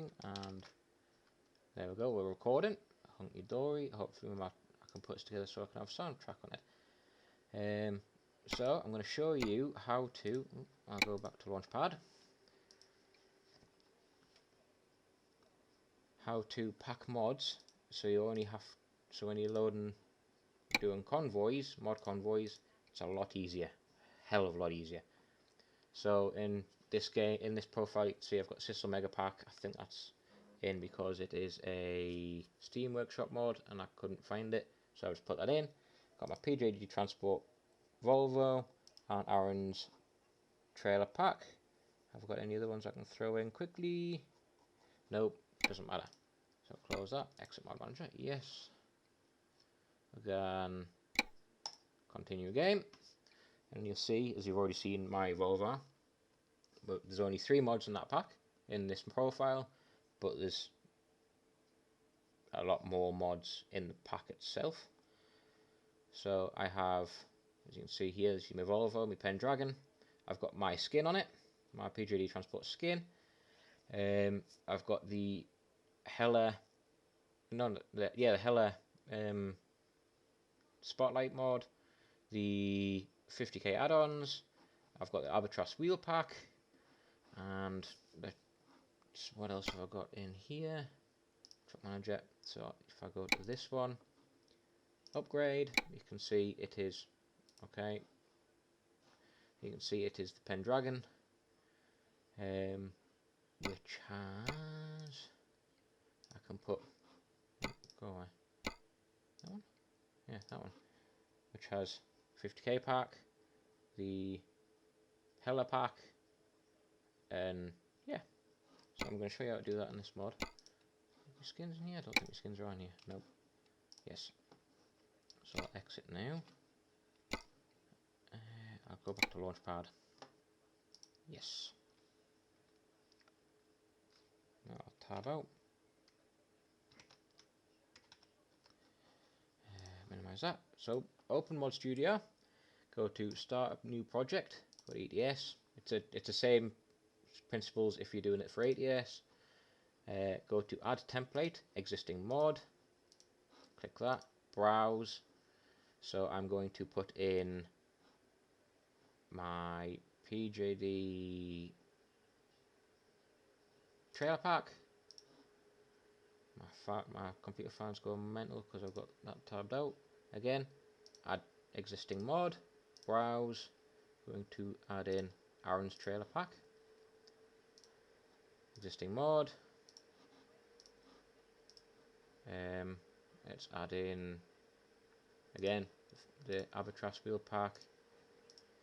recording, and there we go, we're recording. Hunky dory. Hopefully I can put this together so I can have a soundtrack on it. So I'm going to show you how to, I'll go back to Launchpad, how to pack mods. So you only have, so when you're doing convoys, mod convoys, it's a lot easier, hell of a lot easier. So in this game, in this profile, you can see I've got Sisal Mega Pack. I think that's in because it is a Steam Workshop mod and I couldn't find it, so I just put that in. Got my PJD Transport Volvo and Aaron's trailer pack. Have I got any other ones I can throw in quickly? Nope, doesn't matter. So close that, exit mod manager, yes. Again, continue game. And you'll see, as you've already seen, my Volvo. But there's only 3 mods in that pack, in this profile. But there's a lot more mods in the pack itself. So I have, as you can see here, this is my Volvo, my Pendragon. I've got my skin on it, my PJD Transport skin. I've got the Hella, the Hella Spotlight mod, the 50k add-ons. I've got the Albatross wheel pack, and what else have I got in here? Truck manager. So if I go to this one, upgrade, you can see it is okay. You can see it is the Pendragon, which has, I can put, go away, that one, yeah, that one, which has 50k pack, the Hella pack, and yeah. So I'm going to show you how to do that in this mod. Your skins in here? I don't think your skins are on here. Nope. Yes. So I'll exit now. I'll go back to Launchpad. Yes. Now I'll tab out. Minimize that. So open Mod Studio. Go to Start a New Project. Go to ETS. It's the same principles if you're doing it for ATS. Go to Add Template, Existing Mod. Click that. Browse. So I'm going to put in my PJD trailer pack. My computer fan's going mental because I've got that tabbed out. Again, add existing mod. Browse. Going to add in Aaron's trailer pack. Existing mod. Let's add in again the Albatross wheel pack.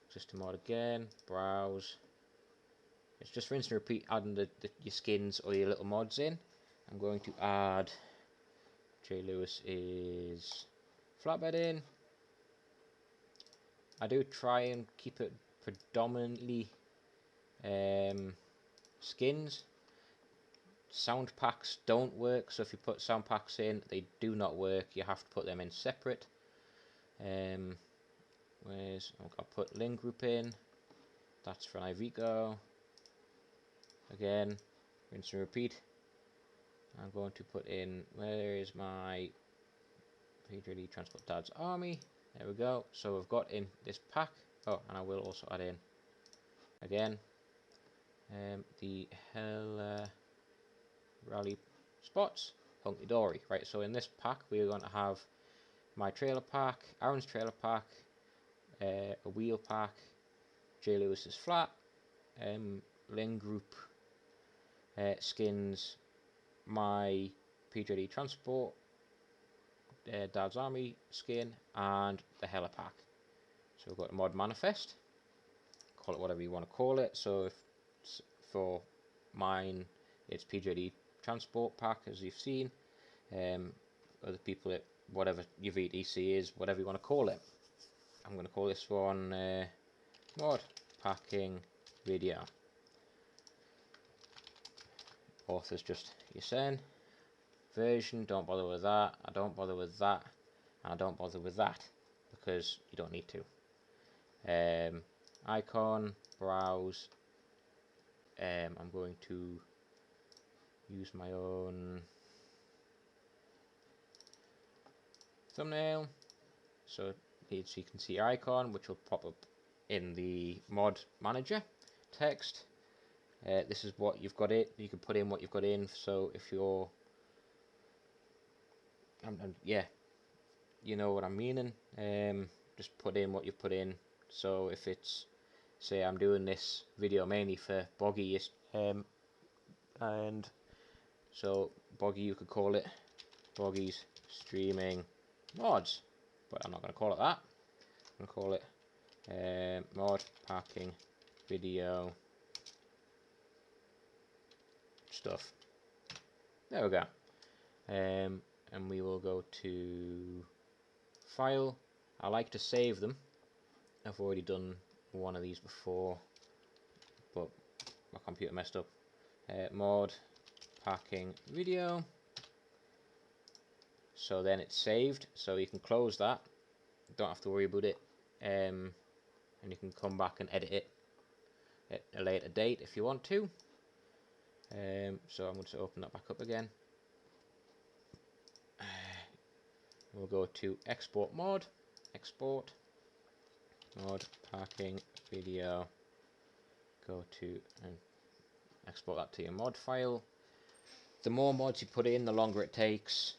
Existing mod again. Browse. It's just rinse and repeat adding your skins or your little mods in. I'm going to add J. Lewis's flatbed in. I do try and keep it predominantly skins. Sound packs don't work, so if you put sound packs in, they do not work. You have to put them in separate. I'll put Link Group in. That's for an Iveco. Again, rinse and repeat. I'm going to put in, where is my PJD Transport Dad's Army? There we go. So we've got in this pack. Oh, and I will also add in again the Hella Rally Spots, Hunky Dory. Right, so in this pack we're going to have my trailer pack, Aaron's trailer pack, a wheel pack, J. Lewis's flat, Ling Group skins, my PJD Transport Dad's Army skin, and the Hella pack. So we've got a mod manifest, call it whatever you want to call it. So if for mine it's PJD Transport pack, as you've seen. Other people, it whatever your VTC is, whatever you want to call it. I'm going to call this one mod packing video. Author's just Yasen. Version, don't bother with that. I don't bother with that, and I don't bother with that because you don't need to. Icon, browse. I'm going to use my own thumbnail. So you can see your icon, which will pop up in the mod manager text. This is what you've got in. You can put in what you've got in. So if you're, yeah, you know what I'm meaning. Just put in what you've put in. So if it's, say, I'm doing this video mainly for Boggy, and so Boggy, you could call it Boggy's streaming mods, but I'm not going to call it that. I'm going to call it mod packing video stuff. There we go. And we will go to file. I like to save them. I've already done one of these before, but my computer messed up. Mod packing video. So then it's saved, so you can close that. Don't have to worry about it, and you can come back and edit it at a later date if you want to. So I'm going to open that back up again. We'll go to export mod, export mod packing video. Go to and export that to your mod file. The more mods you put in, the longer it takes.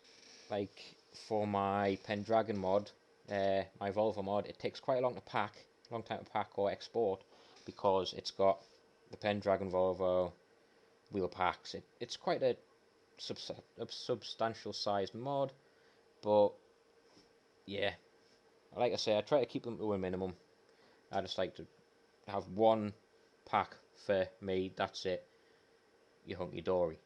Like for my Pendragon mod, my Volvo mod, it takes quite a long time to pack or export, because it's got the Pendragon Volvo wheel packs. It's quite a substantial sized mod, but yeah, like I say, I try to keep them to a minimum. I just like to have one pack for me, that's it. You're hunky dory.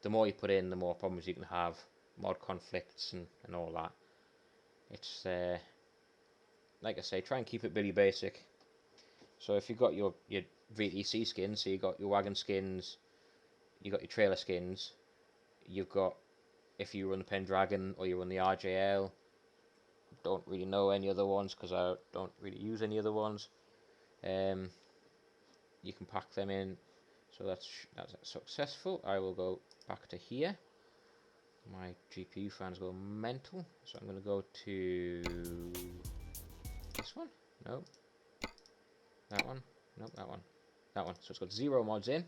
The more you put in, the more problems you can have, mod conflicts and all that. It's like I say, try and keep it really basic. So if you've got your VTC skins, so you've got your wagon skins, you've got your trailer skins, you've got, if you run the Pendragon or you run the RJL, don't really know any other ones because I don't really use any other ones. You can pack them in. So that's successful. I will go back to here. My GPU fans go mental. So I'm going to go to this one. Nope. That one. Nope, that one. That one. So it's got 0 mods in,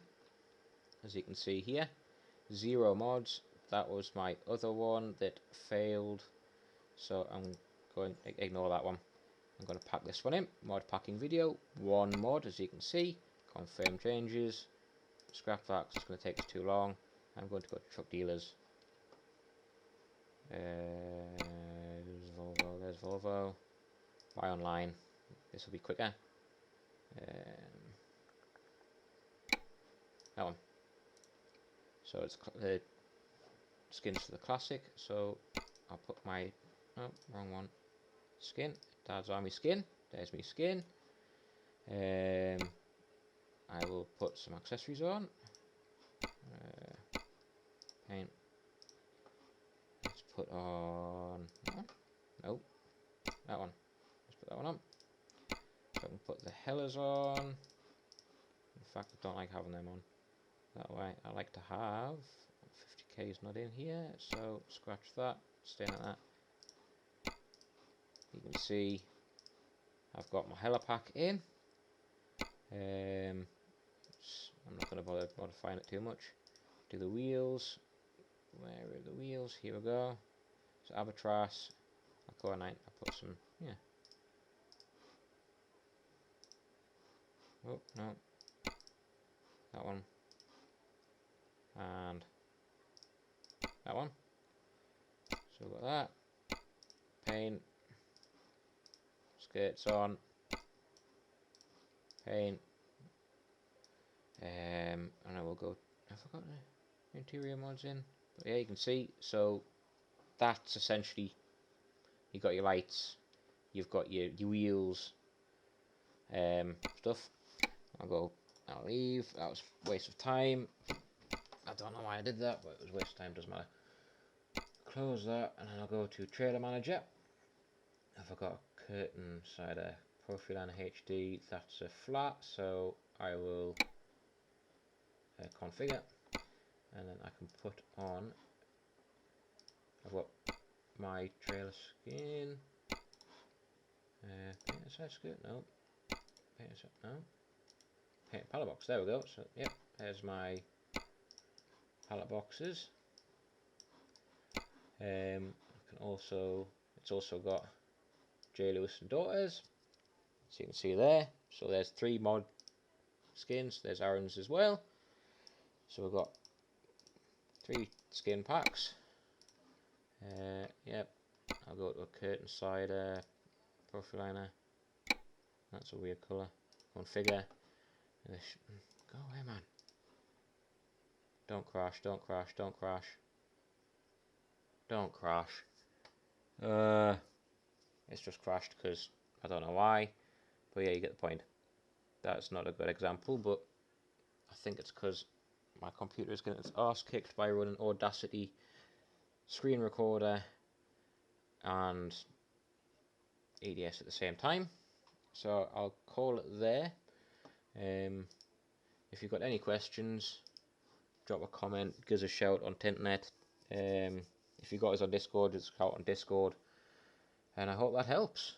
as you can see here. 0 mods. That was my other one that failed. So I'm going to ignore that one. I'm going to pack this one in. Mod packing video. 1 mod, as you can see. Confirm changes. Scrap that, it's going to take us too long. I'm going to go to truck dealers. There's Volvo. Buy online. This will be quicker. That one. So it's the skins for the classic. So I'll put my, oh, wrong one. Skin. Dad's Army skin. There's my skin. I will put some accessories on. Paint. Let's put on that one. Nope. That one. Let's put that one on. So I can put the hellers on. In fact, I don't like having them on. That way, I like to have 50k is not in here, so scratch that. Stay on that. You can see I've got my heller pack in. I'm not going to bother modifying it too much. Do the wheels. Where are the wheels? Here we go. So Albatross. I'll go and I'll put some, yeah. Oh, no. That one. And that one. So we've got that. Paint. Skirts on. Paint. And I will go, I forgot the interior mods in, but yeah, you can see, so that's essentially, you've got your lights, you've got your wheels, stuff. I'll leave, that was a waste of time. I don't know why I did that, but it was a waste of time, doesn't matter. Close that, and then I'll go to trailer manager. I've got a curtain side of Profile and HD, that's a flat, so I will configure. and then I can put on, I've got my trailer skin, paint side skirt, no, paint side, no, paint pallet box, there we go. So yep, there's my pallet boxes. I can also, it's also got J. Lewis and Daughters, so you can see there. So there's 3 mod skins, there's Aaron's as well. So we've got 3 skin packs. Yep, I'll go to a curtain side profile liner. That's a weird colour. One figure. Go away, man. Don't crash, don't crash, don't crash. Don't crash. It's just crashed because I don't know why. But yeah, you get the point. That's not a good example, but I think it's because my computer is getting its arse kicked by running Audacity, screen recorder, and ETS at the same time. So I'll call it there. If you've got any questions, drop a comment, give us a shout on Tinternet. If you got us on Discord, just shout on Discord. And I hope that helps.